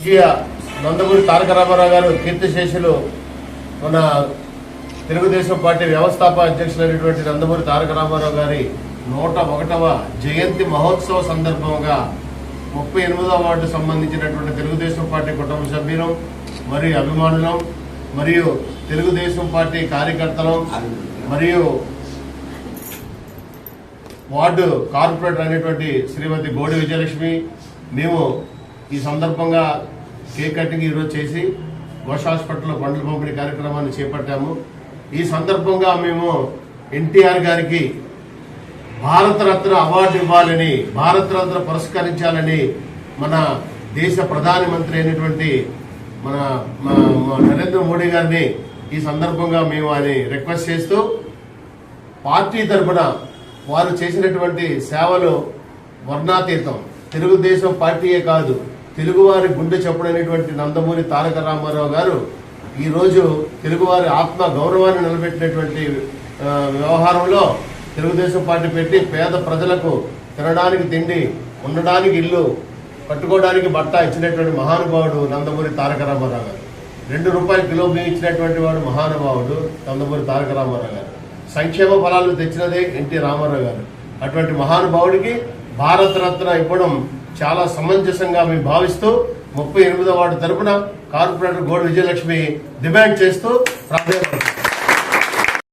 స్వర్గీయ నందమూరి తారక రామారావు గారు కీర్తిశేషులు మన తెలుగుదేశం పార్టీ వ్యవస్థాపక అధ్యక్షులైనటువంటి నందమూరి తారక రామారావు గారి 101వ జయంతి మహోత్సవ సందర్భంగా 38వ వార్డు సంబంధించినటువంటి తెలుగుదేశం పార్టీ కుటుంబ సభ్యులు మరియు అభిమానులం మరియు తెలుగుదేశం పార్టీ కార్యకర్తలు మరియు వార్డు కార్పొరేటర్ అయినటువంటి శ్రీమతి గోడి విజయలక్ష్మి మేము ఈ సందర్భంగా కేక్ కటింగ్ ఈరోజు చేసి ఘోష్ హాస్పిటల్లో పండ్ల పంపిణీ కార్యక్రమాన్ని చేపట్టాము. ఈ సందర్భంగా మేము ఎన్టీఆర్ గారికి భారతరత్న అవార్డు ఇవ్వాలని, భారతరత్న పురస్కరించాలని మన దేశ ప్రధానమంత్రి అయినటువంటి మన నరేంద్ర మోడీ గారిని ఈ సందర్భంగా మేము ఆయన రిక్వెస్ట్ చేస్తూ పార్టీ తరఫున వారు చేసినటువంటి సేవలు వర్ణాతీతం. తెలుగుదేశం పార్టీయే కాదు, తెలుగువారి గుండె చప్పుడైనటువంటి నందమూరి తారక రామారావు గారు ఈరోజు తెలుగువారి ఆత్మ గౌరవాన్ని నిలబెట్టినటువంటి వ్యవహారంలో తెలుగుదేశం పార్టీ పెట్టి పేద ప్రజలకు తినడానికి తిండి, ఉండడానికి ఇల్లు, కట్టుకోవడానికి బట్ట ఇచ్చినటువంటి మహానుభావుడు నందమూరి తారక రామారావు గారు. 2 రూపాయల కిలో బియ్యం ఇచ్చినటువంటి వాడు మహానుభావుడు నందమూరి తారక రామారావు గారు. సంక్షేమ ఫలాలు తెచ్చినదే ఎన్టీ రామారావు గారు. అటువంటి మహానుభావుడికి భారతరత్న ఇవ్వడం చాలా సమంజసంగా మేము భావిస్తూ 38వ వార్డు తరపున కార్పొరేటర్ గోడి విజయలక్ష్మి డిమాండ్ చేస్తూ ప్రాధాన్యత